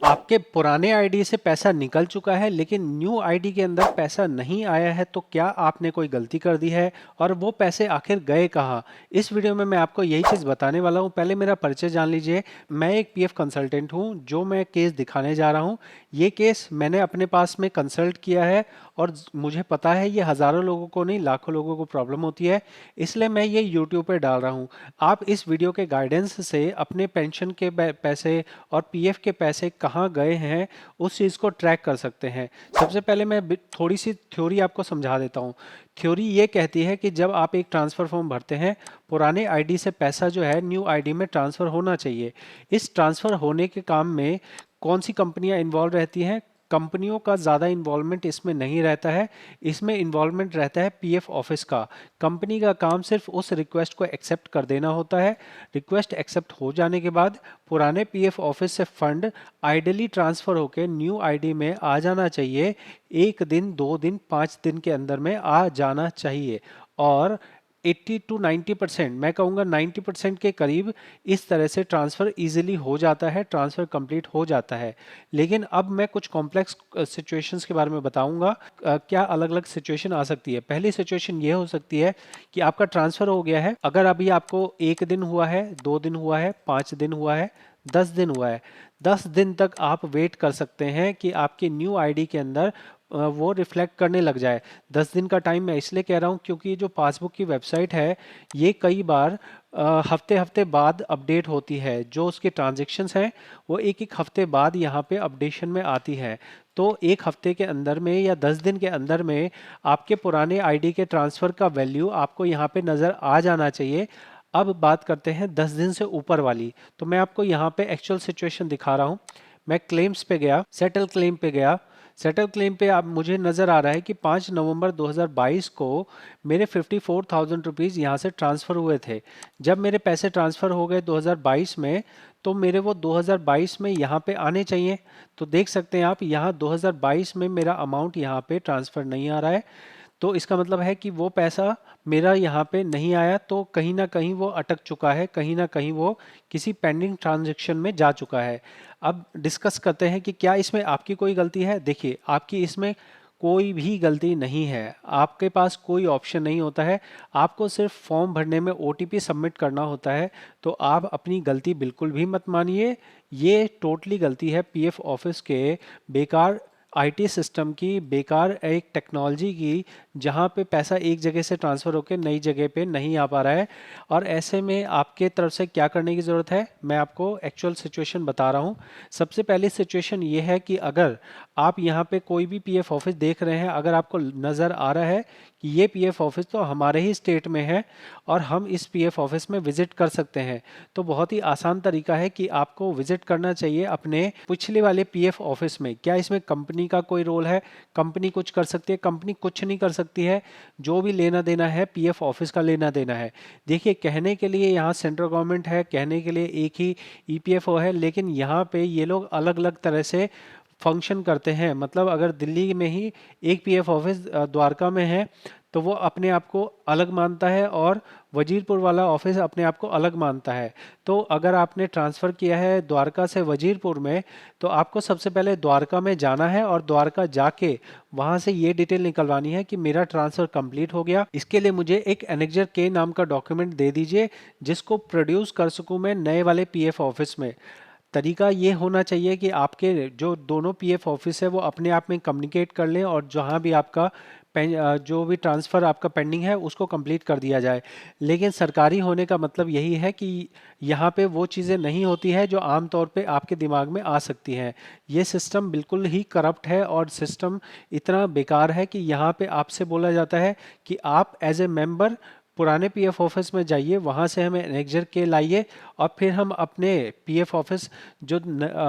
आपके पुराने आईडी से पैसा निकल चुका है लेकिन न्यू आईडी के अंदर पैसा नहीं आया है, तो क्या आपने कोई गलती कर दी है और वो पैसे आखिर गए कहाँ? इस वीडियो में मैं आपको यही चीज़ बताने वाला हूँ। पहले मेरा परिचय जान लीजिए। मैं एक पीएफ कंसल्टेंट हूँ जो मैं केस दिखाने जा रहा हूँ। ये केस मैंने अपने पास में कंसल्ट किया है और मुझे पता है ये हज़ारों लोगों को नहीं लाखों लोगों को प्रॉब्लम होती है, इसलिए मैं ये यूट्यूब पे डाल रहा हूँ। आप इस वीडियो के गाइडेंस से अपने पेंशन के पैसे और पीएफ के पैसे कहाँ गए हैं उस चीज़ को ट्रैक कर सकते हैं। सबसे पहले मैं थोड़ी सी थ्योरी आपको समझा देता हूँ। थ्योरी ये कहती है कि जब आप एक ट्रांसफ़र फॉर्म भरते हैं, पुराने आईडी से पैसा जो है न्यू आईडी में ट्रांसफ़र होना चाहिए। इस ट्रांसफ़र होने के काम में कौन सी कंपनियां इन्वॉल्व रहती हैं? कंपनियों का ज़्यादा इन्वॉल्वमेंट इसमें नहीं रहता है। इसमें इन्वॉल्वमेंट रहता है पीएफ ऑफिस का। कंपनी का काम सिर्फ उस रिक्वेस्ट को एक्सेप्ट कर देना होता है। रिक्वेस्ट एक्सेप्ट हो जाने के बाद पुराने पीएफ ऑफिस से फंड आइडली ट्रांसफ़र होकर न्यू आईडी में आ जाना चाहिए। 1 दिन, 2 दिन, 5 दिन के अंदर में आ जाना चाहिए। और 80 टू 90%, मैं कहूँगा 90% के करीब इस तरह से ट्रांसफ़र इजीली हो जाता है, ट्रांसफ़र कंप्लीट हो जाता है। लेकिन अब मैं कुछ कॉम्प्लेक्स सिचुएशंस के बारे में बताऊंगा। क्या अलग अलग सिचुएशन आ सकती है। पहली सिचुएशन ये हो सकती है कि आपका ट्रांसफ़र हो गया है। अगर अभी आपको 1 दिन हुआ है, 2 दिन हुआ है, 5 दिन हुआ है, 10 दिन हुआ है, 10 दिन तक आप वेट कर सकते हैं कि आपके न्यू आईडी के अंदर वो रिफ्लेक्ट करने लग जाए। 10 दिन का टाइम मैं इसलिए कह रहा हूँ क्योंकि जो पासबुक की वेबसाइट है ये कई बार हफ्ते हफ्ते बाद अपडेट होती है। जो उसके ट्रांजेक्शन्स हैं वो एक एक हफ्ते बाद यहाँ पे अपडेशन में आती है। तो एक हफ्ते के अंदर में या 10 दिन के अंदर में आपके पुराने आईडी के ट्रांसफ़र का वैल्यू आपको यहाँ पे नज़र आ जाना चाहिए। अब बात करते हैं 10 दिन से ऊपर वाली। तो मैं आपको यहाँ पे एक्चुअल सिचुएशन दिखा रहा हूँ। मैं क्लेम्स पे गया, सेटल क्लेम पे गया। सेटल क्लेम पे आप मुझे नज़र आ रहा है कि 5 नवंबर 2022 को मेरे 54,000 रुपीज़ यहाँ से ट्रांसफ़र हुए थे। जब मेरे पैसे ट्रांसफ़र हो गए 2022 में, तो मेरे वो 2022 में यहाँ पे आने चाहिए। तो देख सकते हैं आप यहाँ 2022 में मेरा अमाउंट यहाँ पे ट्रांसफ़र नहीं आ रहा है। तो इसका मतलब है कि वो पैसा मेरा यहाँ पे नहीं आया, तो कहीं ना कहीं वो अटक चुका है, कहीं ना कहीं वो किसी पेंडिंग ट्रांजैक्शन में जा चुका है। अब डिस्कस करते हैं कि क्या इसमें आपकी कोई गलती है। देखिए, आपकी इसमें कोई भी गलती नहीं है। आपके पास कोई ऑप्शन नहीं होता है। आपको सिर्फ फॉर्म भरने में ओटीपी सबमिट करना होता है। तो आप अपनी गलती बिल्कुल भी मत मानिए। ये टोटली गलती है पीएफ ऑफिस के बेकार आईटी सिस्टम की, बेकार एक टेक्नोलॉजी की, जहाँ पे पैसा एक जगह से ट्रांसफ़र होकर नई जगह पे नहीं आ पा रहा है। और ऐसे में आपके तरफ से क्या करने की ज़रूरत है, मैं आपको एक्चुअल सिचुएशन बता रहा हूँ। सबसे पहली सिचुएशन ये है कि अगर आप यहाँ पे कोई भी पीएफ ऑफिस देख रहे हैं, अगर आपको नज़र आ रहा है कि ये पीएफ ऑफिस तो हमारे ही स्टेट में है और हम इस पीएफ ऑफिस में विजिट कर सकते हैं, तो बहुत ही आसान तरीका है कि आपको विजिट करना चाहिए अपने पिछले वाले पीएफ ऑफिस में। क्या इसमें कंपनी का कोई रोल है? कंपनी कुछ कर सकती है? कंपनी कुछ नहीं कर सकती है। जो भी लेना देना है पीएफ ऑफिस का लेना देना है। देखिए, कहने के लिए यहाँ सेंट्रल गवर्नमेंट है, कहने के लिए एक ही ईपीएफओ है, लेकिन यहाँ पे ये लोग अलग अलग तरह से फंक्शन करते हैं। मतलब अगर दिल्ली में ही एक पीएफ ऑफिस द्वारका में है, तो वो अपने आप को अलग मानता है और वजीरपुर वाला ऑफिस अपने आप को अलग मानता है। तो अगर आपने ट्रांसफ़र किया है द्वारका से वजीरपुर में, तो आपको सबसे पहले द्वारका में जाना है और द्वारका जाके वहाँ से ये डिटेल निकलवानी है कि मेरा ट्रांसफ़र कंप्लीट हो गया। इसके लिए मुझे एक एनेक्जर के नाम का डॉक्यूमेंट दे दीजिए, जिसको प्रोड्यूस कर सकूँ मैं नए वाले पीएफ ऑफिस में। तरीका ये होना चाहिए कि आपके जो दोनों पीएफ ऑफिस है वो अपने आप में कम्युनिकेट कर लें और जहां भी आपका जो भी ट्रांसफ़र आपका पेंडिंग है उसको कंप्लीट कर दिया जाए। लेकिन सरकारी होने का मतलब यही है कि यहाँ पे वो चीज़ें नहीं होती है जो आम तौर पे आपके दिमाग में आ सकती हैं। ये सिस्टम बिल्कुल ही करप्ट है और सिस्टम इतना बेकार है कि यहाँ पे आपसे बोला जाता है कि आप एज ए मेंबर पुराने पीएफ ऑफिस में जाइए, वहाँ से हमें एनेक्जर के लाइए और फिर हम अपने पीएफ ऑफिस जो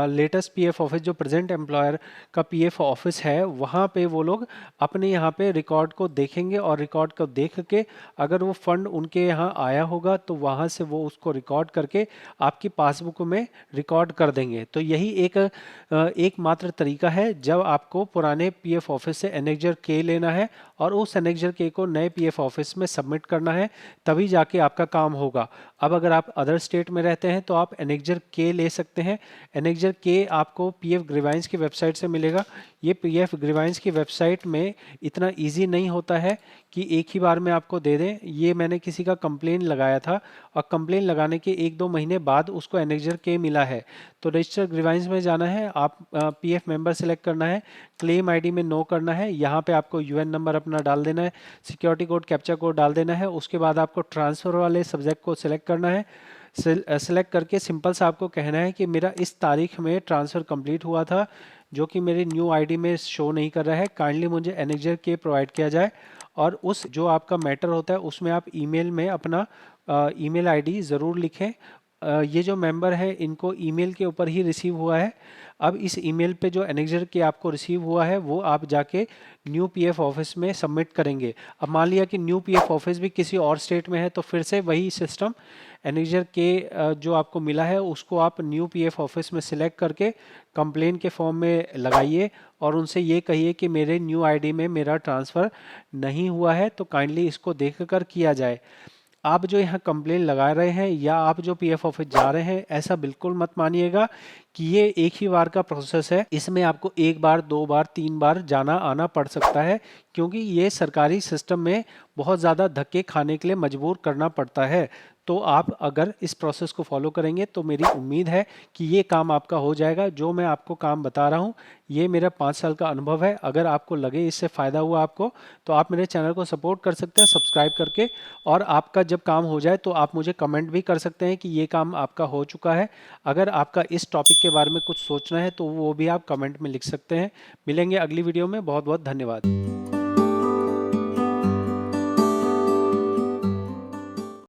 लेटेस्ट पीएफ ऑफिस जो प्रेजेंट एम्प्लॉयर का पीएफ ऑफिस है, वहाँ पे वो लोग अपने यहाँ पे रिकॉर्ड को देखेंगे और रिकॉर्ड को देख के अगर वो फंड उनके यहाँ आया होगा तो वहाँ से वो उसको रिकॉर्ड करके आपकी पासबुक में रिकॉर्ड कर देंगे। तो यही एकमात्र तरीका है जब आपको पुराने पीएफ ऑफिस से एनेक्जर के लेना है और उस एनेक्जर के को नए पीएफ ऑफिस में सबमिट करना है, तभी जाके आपका काम होगा। अब अगर आप अदर स्टेट में रहते हैं तो आप एनेक्जर के ले सकते हैं। एनेक्जर के आपको पीएफ ग्रीवाइंस की वेबसाइट से मिलेगा। ये पीएफ ग्रीवाइंस की वेबसाइट में इतना इजी नहीं होता है कि एक ही बार में आपको दे दें। ये मैंने किसी का कंप्लेन लगाया था और कंप्लेन लगाने के 1-2 महीने बाद उसको एनेक्जर के मिला है। तो रजिस्टर ग्रीवाइंस में जाना है, आप पीएफ मेंबर सेलेक्ट करना है, क्लेम आईडी में नो करना है, यहाँ पे आपको यूएन नंबर अपना डाल देना है, सिक्योरिटी कोड कैप्चा कोड डाल देना है। उसके बाद आपको ट्रांसफ़र वाले सब्जेक्ट को सिलेक्ट करना है। सेलेक्ट करके सिंपल सा आपको कहना है कि मेरा इस तारीख में ट्रांसफ़र कंप्लीट हुआ था जो कि मेरी न्यू आईडी में शो नहीं कर रहा है, काइंडली मुझे एनेक्जर के प्रोवाइड किया जाए। और उस जो आपका मैटर होता है उसमें आप ईमेल में अपना ईमेल आईडी ज़रूर लिखें। ये जो मेंबर है इनको ईमेल के ऊपर ही रिसीव हुआ है। अब इस ईमेल पे जो एनेक्जर के आपको रिसीव हुआ है वो आप जाके न्यू पीएफ ऑफिस में सबमिट करेंगे। अब मान लिया कि न्यू पीएफ ऑफिस भी किसी और स्टेट में है तो फिर से वही सिस्टम, एनेक्जर के जो आपको मिला है उसको आप न्यू पीएफ ऑफिस में सिलेक्ट करके कंप्लेन के फॉर्म में लगाइए और उनसे ये कहिए कि मेरे न्यू आईडी में मेरा ट्रांसफ़र नहीं हुआ है, तो काइंडली इसको देख कर किया जाए। आप जो यहाँ कंप्लेन लगा रहे हैं या आप जो पीएफ ऑफिस जा रहे हैं, ऐसा बिल्कुल मत मानिएगा कि ये एक ही बार का प्रोसेस है। इसमें आपको 1 बार 2 बार 3 बार जाना आना पड़ सकता है, क्योंकि ये सरकारी सिस्टम में बहुत ज़्यादा धक्के खाने के लिए मजबूर करना पड़ता है। तो आप अगर इस प्रोसेस को फॉलो करेंगे तो मेरी उम्मीद है कि ये काम आपका हो जाएगा। जो मैं आपको काम बता रहा हूँ ये मेरा 5 साल का अनुभव है। अगर आपको लगे इससे फ़ायदा हुआ आपको, तो आप मेरे चैनल को सपोर्ट कर सकते हैं सब्सक्राइब करके। और आपका जब काम हो जाए तो आप मुझे कमेंट भी कर सकते हैं कि ये काम आपका हो चुका है। अगर आपका इस टॉपिक के बारे में कुछ सोचना है तो वो भी आप कमेंट में लिख सकते हैं। मिलेंगे अगली वीडियो में। बहुत बहुत धन्यवाद।